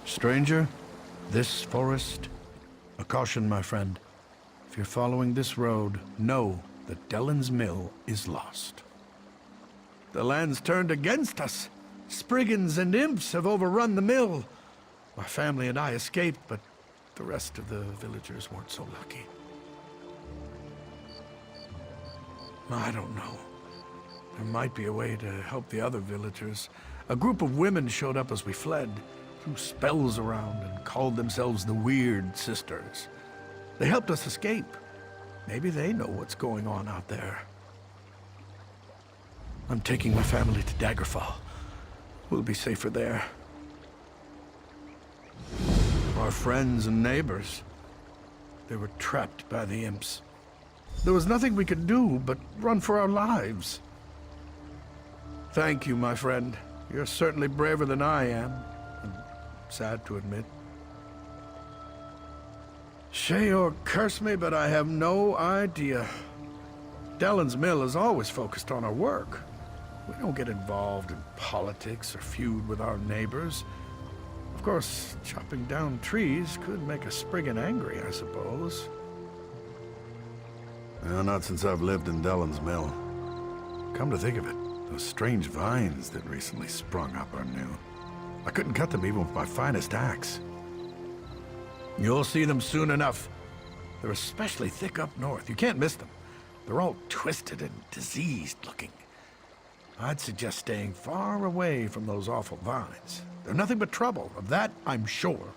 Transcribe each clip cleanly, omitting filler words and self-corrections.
Stranger, this forest, a caution, my friend. If you're following this road, know that Deleyn's mill is lost. The land's turned against us. Spriggans and imps have overrun the mill. My family and I escaped, but the rest of the villagers weren't so lucky. I don't know. There might be a way to help the other villagers. A group of women showed up as we fled, threw spells around and called themselves the Wyrd Sisters. They helped us escape. Maybe they know what's going on out there. I'm taking my family to Daggerfall. We'll be safer there. Our friends and neighbors, they were trapped by the imps. There was nothing we could do but run for our lives. Thank you, my friend. You're certainly braver than I am. I'm sad to admit. Shay or curse me, but I have no idea. Deleyn's mill is always focused on our work. We don't get involved in politics or feud with our neighbors. Of course, chopping down trees could make a Spriggan angry, I suppose. Well, not since I've lived in Deleyn's mill. Come to think of it, those strange vines that recently sprung up are new. I couldn't cut them even with my finest axe. You'll see them soon enough. They're especially thick up north. You can't miss them. They're all twisted and diseased looking. I'd suggest staying far away from those awful vines. They're nothing but trouble, of that I'm sure.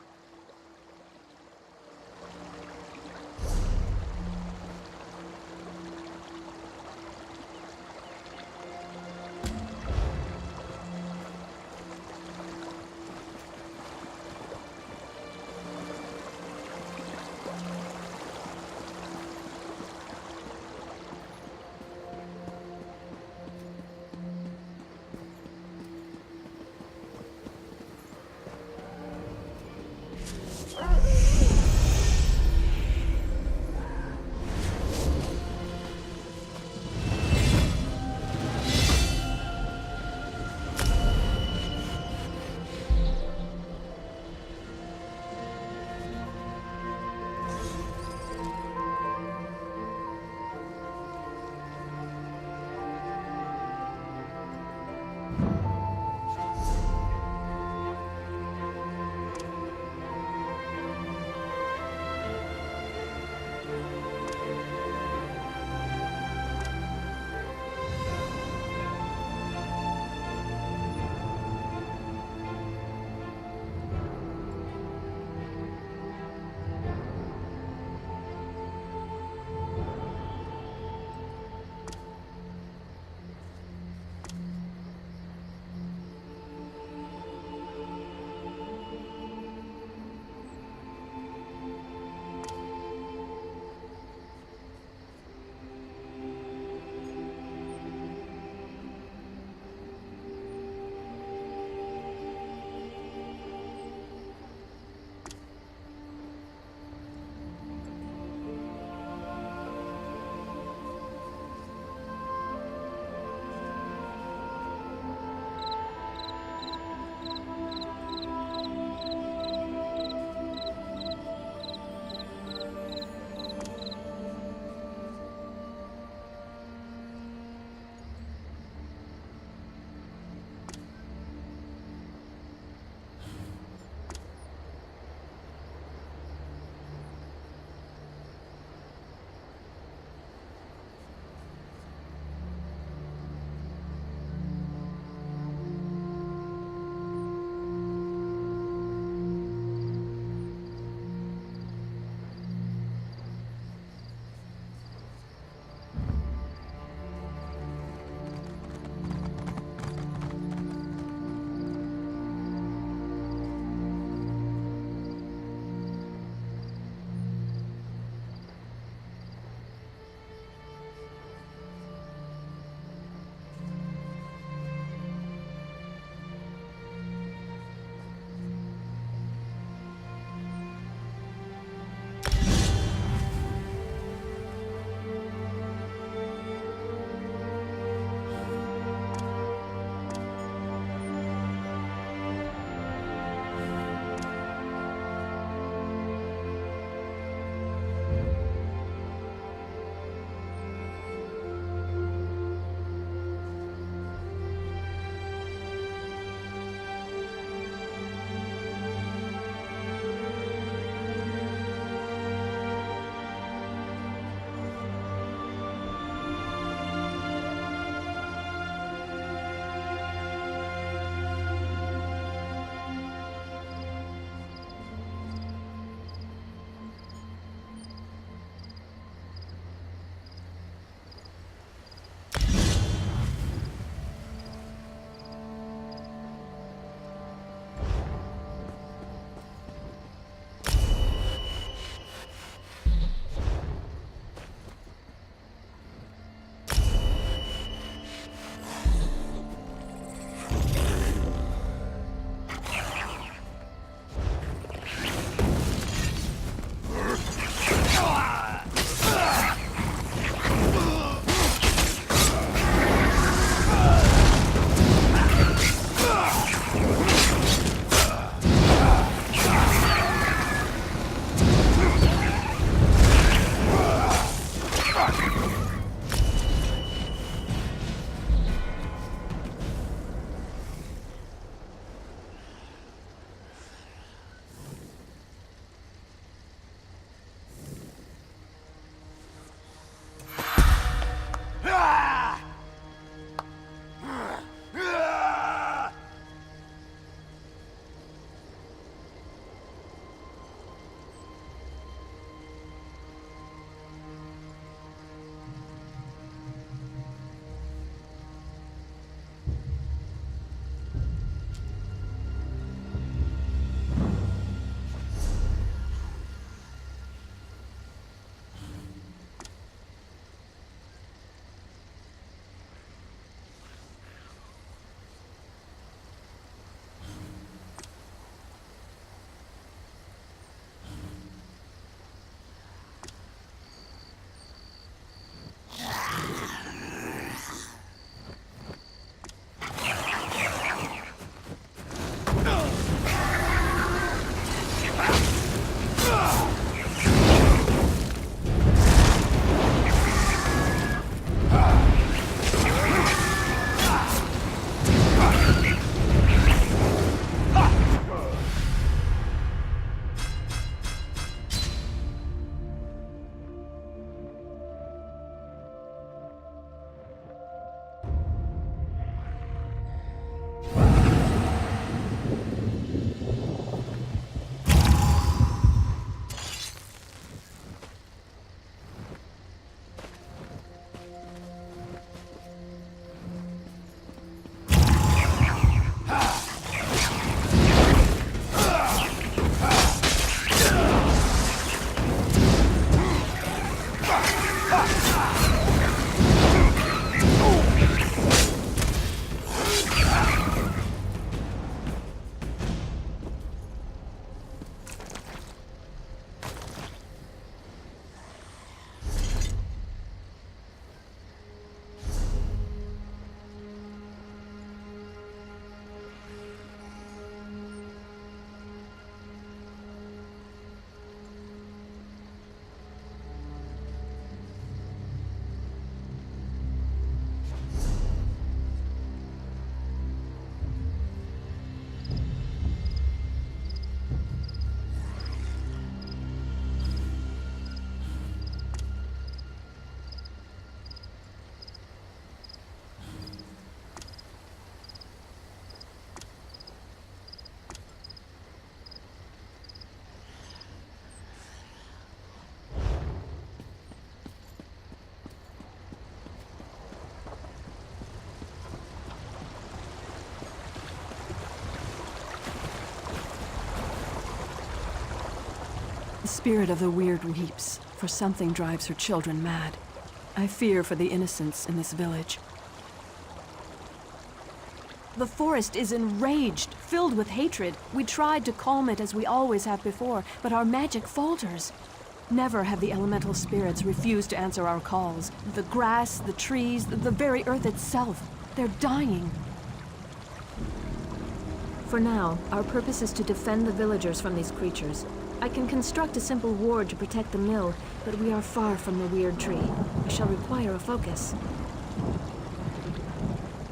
The spirit of the Wyrd weeps, for something drives her children mad. I fear for the innocents in this village. The forest is enraged, filled with hatred. We tried to calm it as we always have before, but our magic falters. Never have the elemental spirits refused to answer our calls. The grass, the trees, the very earth itself, they're dying. For now, our purpose is to defend the villagers from these creatures. I can construct a simple ward to protect the mill, but we are far from the Wyrd tree. I shall require a focus.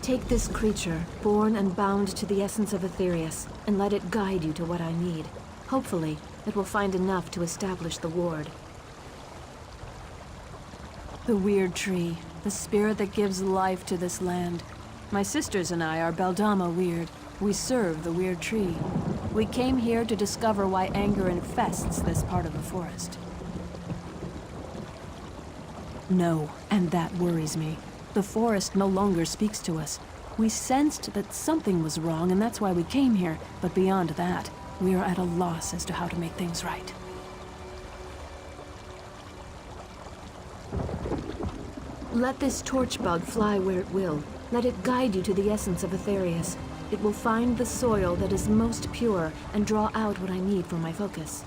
Take this creature, born and bound to the essence of Aetherius, and let it guide you to what I need. Hopefully, it will find enough to establish the ward. The Wyrd tree, the spirit that gives life to this land. My sisters and I are Beldama Wyrd. We serve the Wyrd tree. We came here to discover why anger infests this part of the forest. No, and that worries me. The forest no longer speaks to us. We sensed that something was wrong, and that's why we came here. But beyond that, we are at a loss as to how to make things right. Let this torch bug fly where it will. Let it guide you to the essence of Aetherius. It will find the soil that is most pure and draw out what I need for my focus.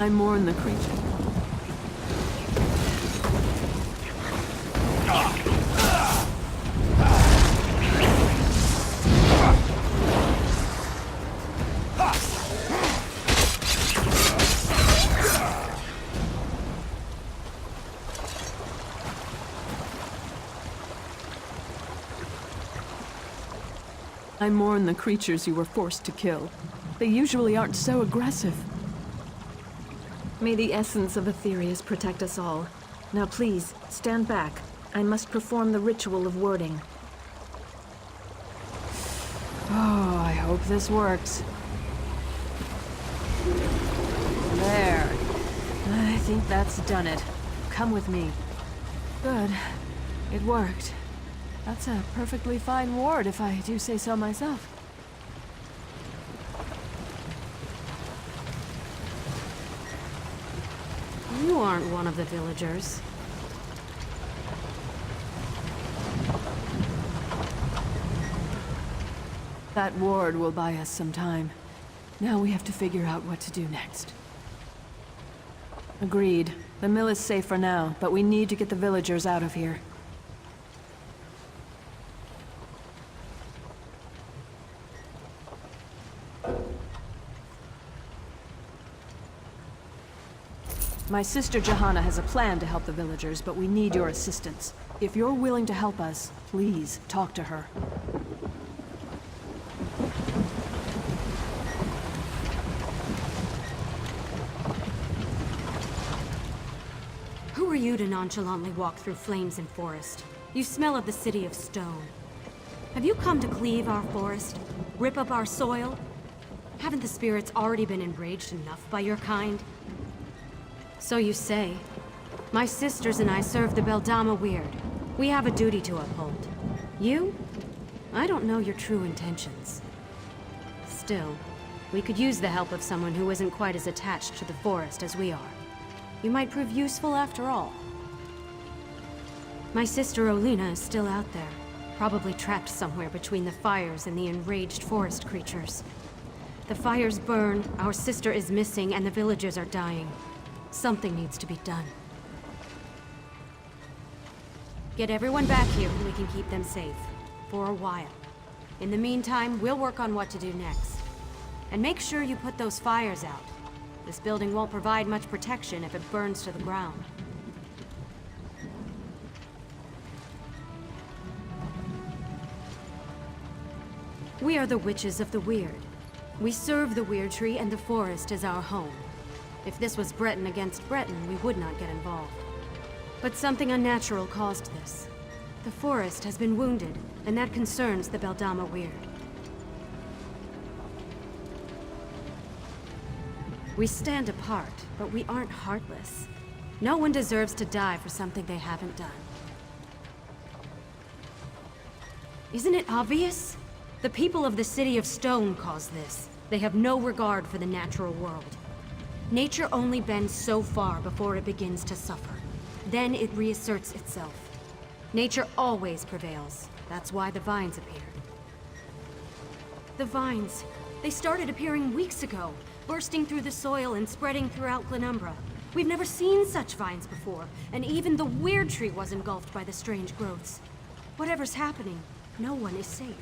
I mourn the creature. I mourn the creatures you were forced to kill. They usually aren't so aggressive. May the essence of Aetherius protect us all. Now please, stand back. I must perform the ritual of wording. Oh, I hope this works. There. I think that's done it. Come with me. Good. It worked. That's a perfectly fine ward, if I do say so myself. You aren't one of the villagers. That ward will buy us some time. Now we have to figure out what to do next. Agreed. The mill is safe for now, but we need to get the villagers out of here. My sister Johanna has a plan to help the villagers, but we need your assistance. If you're willing to help us, please talk to her. Who are you to nonchalantly walk through flames and forest? You smell of the city of stone. Have you come to cleave our forest? Rip up our soil? Haven't the spirits already been enraged enough by your kind? So you say. My sisters and I serve the Beldama Wyrd. We have a duty to uphold. You? I don't know your true intentions. Still, we could use the help of someone who isn't quite as attached to the forest as we are. You might prove useful after all. My sister Olina is still out there, probably trapped somewhere between the fires and the enraged forest creatures. The fires burn, our sister is missing, and the villagers are dying. Something needs to be done. Get everyone back here and we can keep them safe. For a while. In the meantime, we'll work on what to do next. And make sure you put those fires out. This building won't provide much protection if it burns to the ground. We are the Witches of the Wyrd. We serve the Wyrd Tree and the forest as our home. If this was Breton against Breton, we would not get involved. But something unnatural caused this. The forest has been wounded, and that concerns the Beldama Wyrd. We stand apart, but we aren't heartless. No one deserves to die for something they haven't done. Isn't it obvious? The people of the City of Stone caused this. They have no regard for the natural world. Nature only bends so far before it begins to suffer. Then it reasserts itself. Nature always prevails. That's why the vines appeared. The vines. They started appearing weeks ago, bursting through the soil and spreading throughout Glenumbra. We've never seen such vines before, and even the Wyrd Tree was engulfed by the strange growths. Whatever's happening, no one is safe.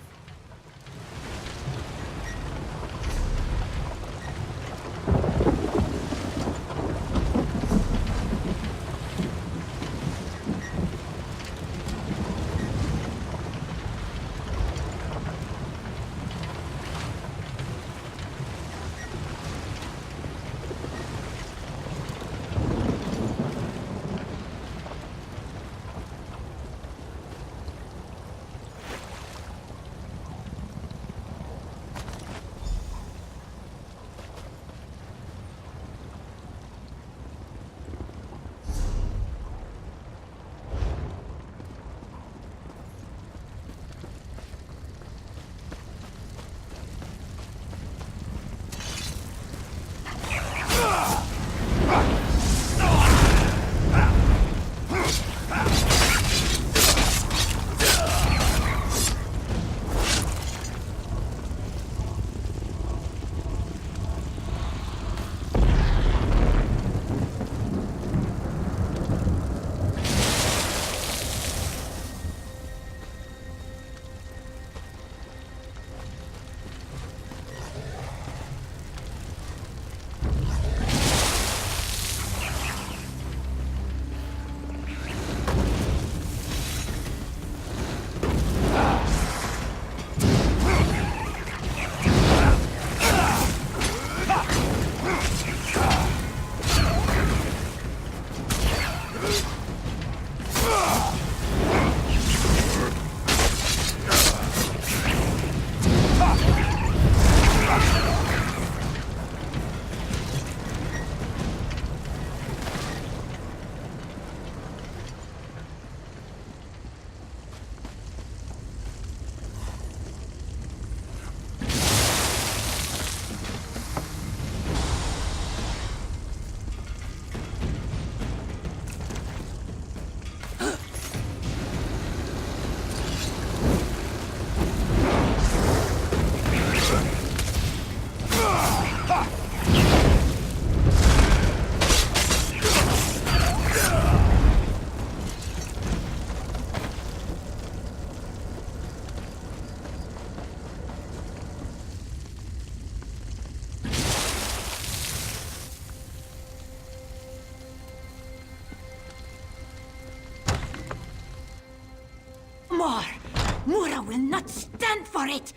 not stand for it!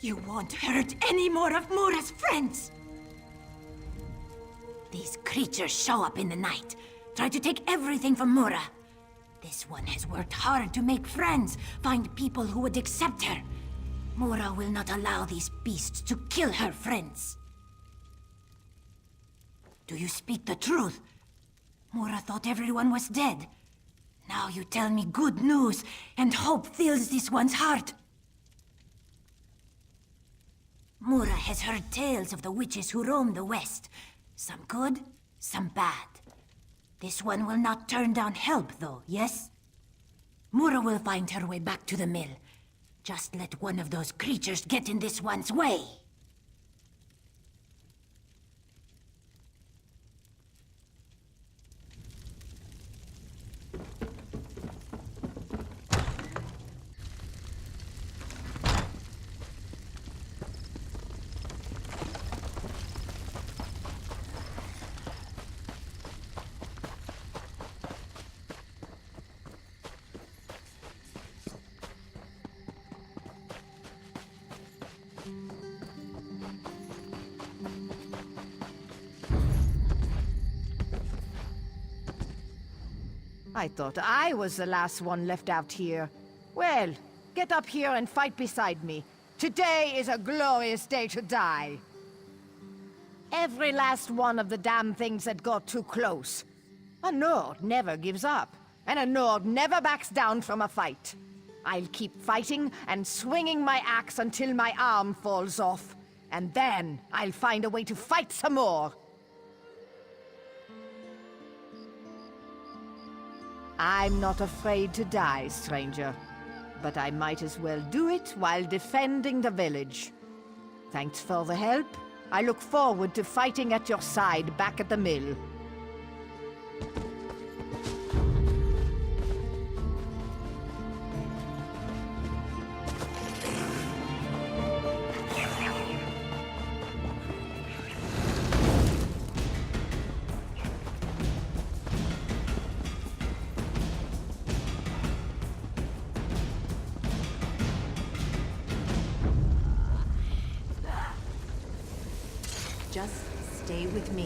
You won't hurt any more of Mura's friends! These creatures show up in the night, try to take everything from Mura. This one has worked hard to make friends, find people who would accept her. Mura will not allow these beasts to kill her friends. Do you speak the truth? Mura thought everyone was dead. Now you tell me good news, and hope fills this one's heart. Mura has heard tales of the witches who roam the West. Some good, some bad. This one will not turn down help, though, yes? Mura will find her way back to the mill. Just let one of those creatures get in this one's way. I thought I was the last one left out here. Well, get up here and fight beside me. Today is a glorious day to die. Every last one of the damn things that got too close. A Nord never gives up, and a Nord never backs down from a fight. I'll keep fighting and swinging my axe until my arm falls off. And then I'll find a way to fight some more. I'm not afraid to die, stranger. But I might as well do it while defending the village. Thanks for the help. I look forward to fighting at your side back at the mill. Just stay with me.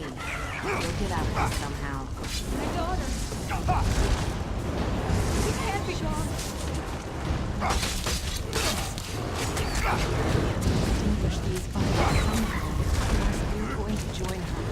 We'll get out of this somehow. My daughter! You can't be gone! Extinguish these fires somehow, otherwise we're going to join her.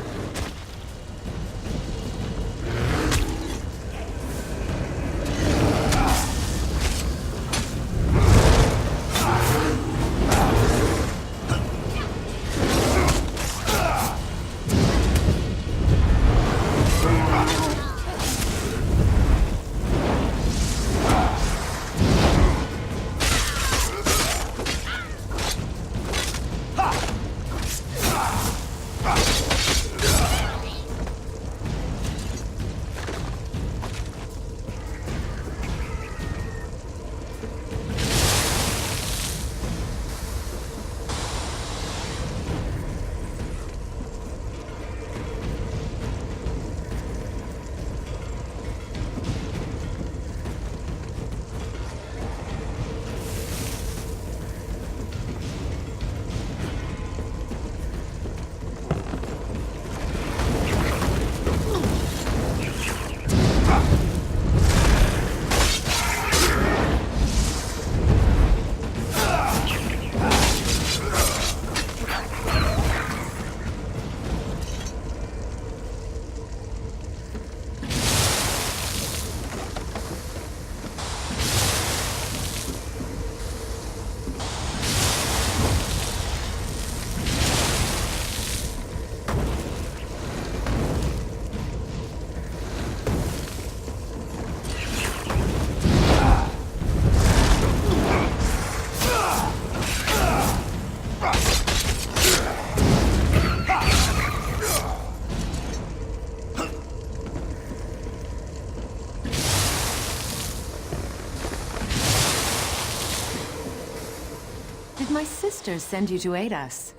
Did my sisters send you to aid us?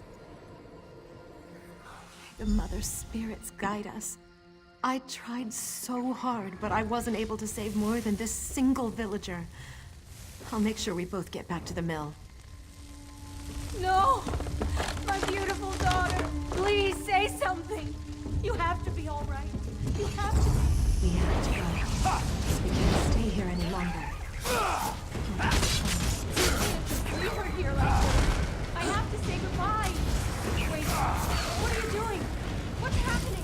The Mother Spirits guide us. I tried so hard, but I wasn't able to save more than this single villager. I'll make sure we both get back to the mill. No! My beautiful daughter! Please say something! You have to be all right. You have to be. We have to go. We can't stay here any longer. Leave her here, Atlan. I have to say goodbye. Wait, what are you doing? What's happening?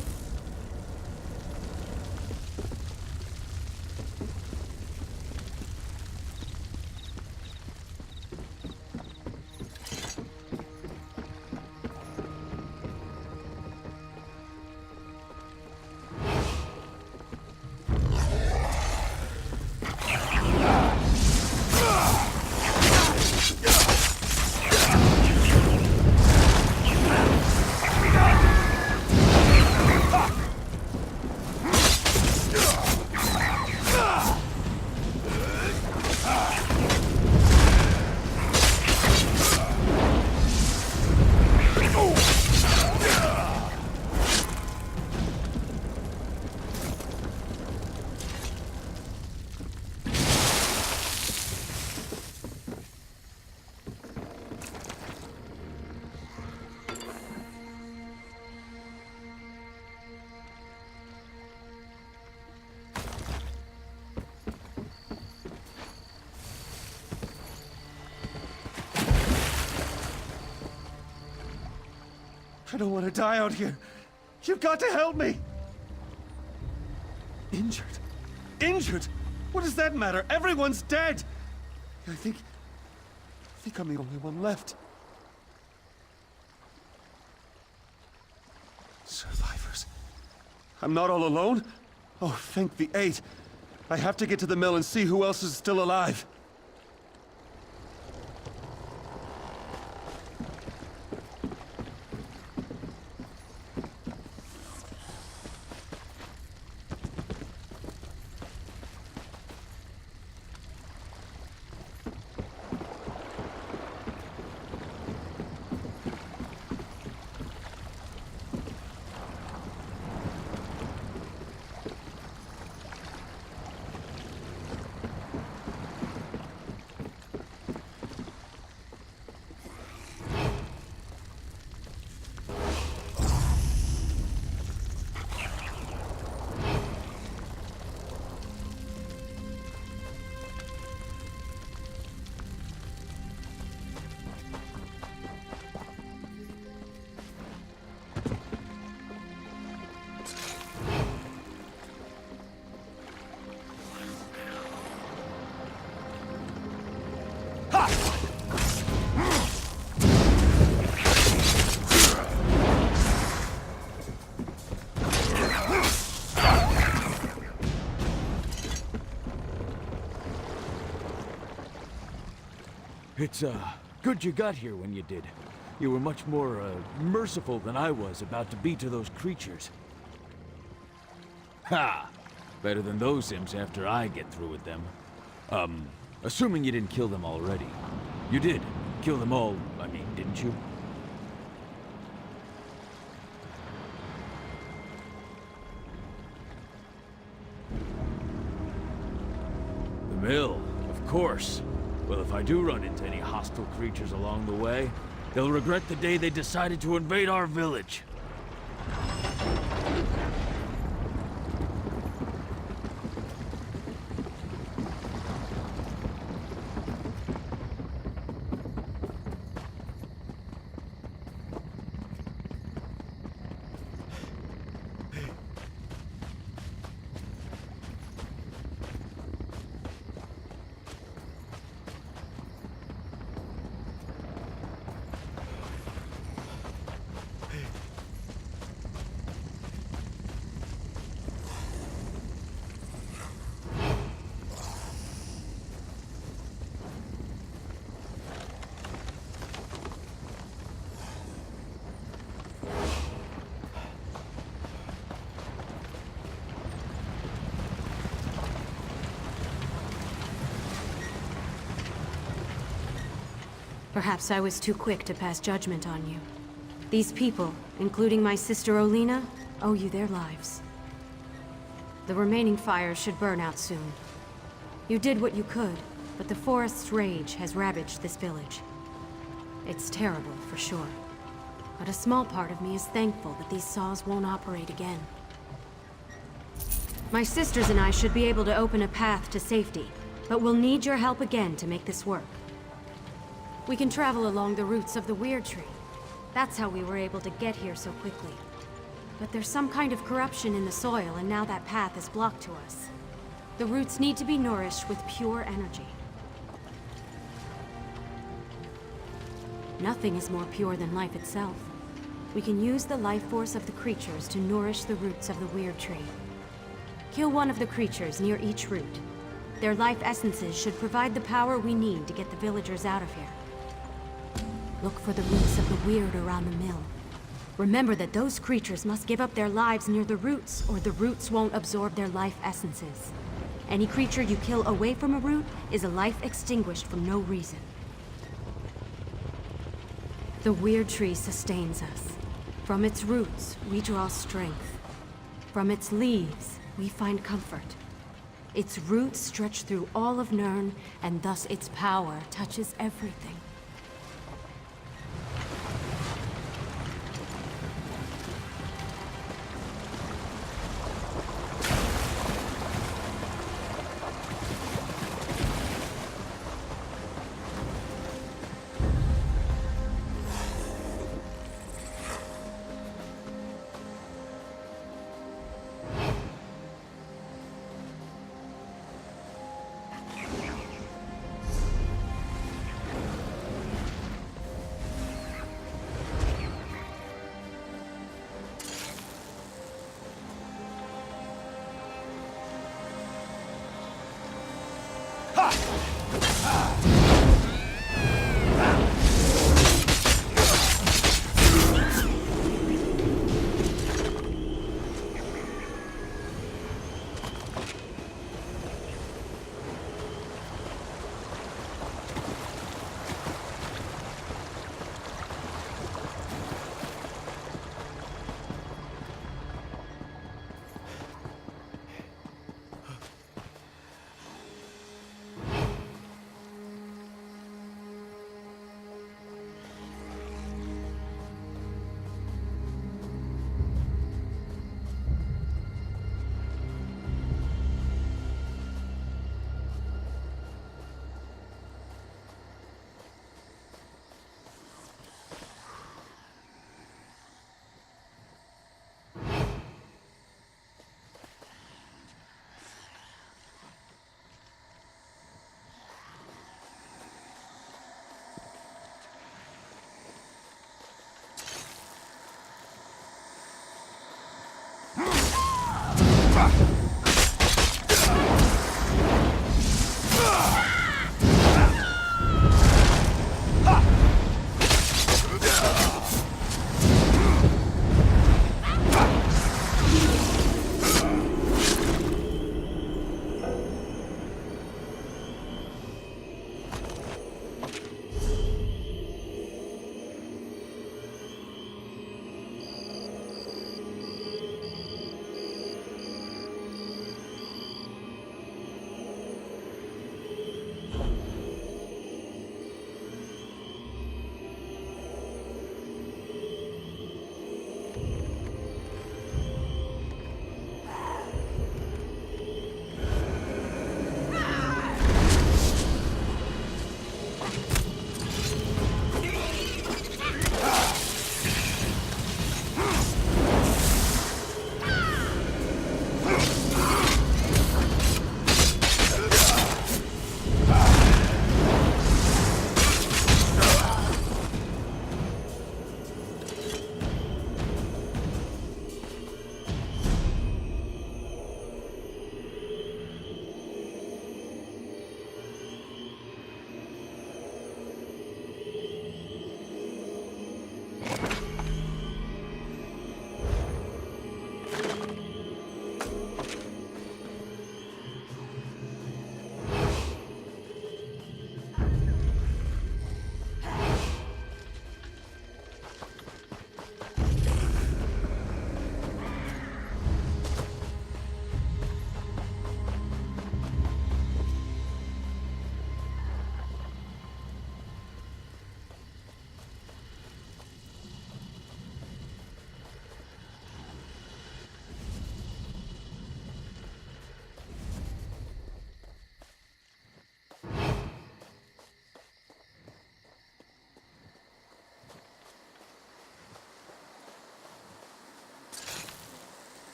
I don't want to die out here. You've got to help me! Injured? Injured? What does that matter? Everyone's dead! I think I'm the only one left. Survivors. I'm not all alone? Oh, thank the 8. I have to get to the mill and see who else is still alive. It's, good you got here when you did. You were much more, merciful than I was about to be to those creatures. Ha! Better than those imps after I get through with them. Assuming you didn't kill them already. You did. Kill them all, I mean, didn't you? The mill, of course. Well, if I do run into any hostile creatures along the way, they'll regret the day they decided to invade our village. Perhaps I was too quick to pass judgment on you. These people, including my sister Olina, owe you their lives. The remaining fires should burn out soon. You did what you could, but the forest's rage has ravaged this village. It's terrible, for sure. But a small part of me is thankful that these saws won't operate again. My sisters and I should be able to open a path to safety, but we'll need your help again to make this work. We can travel along the roots of the Wyrd tree. That's how we were able to get here so quickly. But there's some kind of corruption in the soil, and now that path is blocked to us. The roots need to be nourished with pure energy. Nothing is more pure than life itself. We can use the life force of the creatures to nourish the roots of the Wyrd tree. Kill one of the creatures near each root. Their life essences should provide the power we need to get the villagers out of here. Look for the roots of the Wyrd around the mill. Remember that those creatures must give up their lives near the roots, or the roots won't absorb their life essences. Any creature you kill away from a root is a life extinguished for no reason. The Wyrd tree sustains us. From its roots, we draw strength. From its leaves, we find comfort. Its roots stretch through all of Nirn, and thus its power touches everything.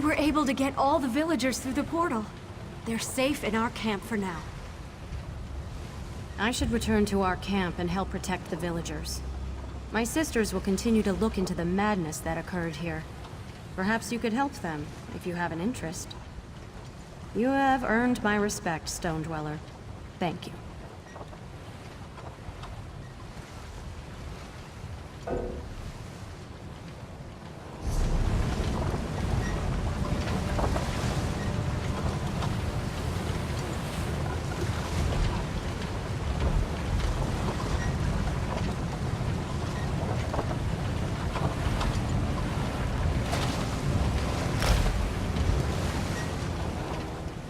were able to get all the villagers through the portal. They're safe in our camp for now. I should return to our camp and help protect the villagers. My sisters will continue to look into the madness that occurred here. Perhaps you could help them, if you have an interest. You have earned my respect, Stone Dweller. Thank you.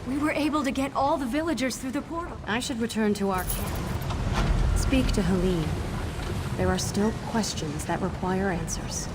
We were able to get all the villagers through the portal. I should return to our camp. Speak to Helene. There are still questions that require answers.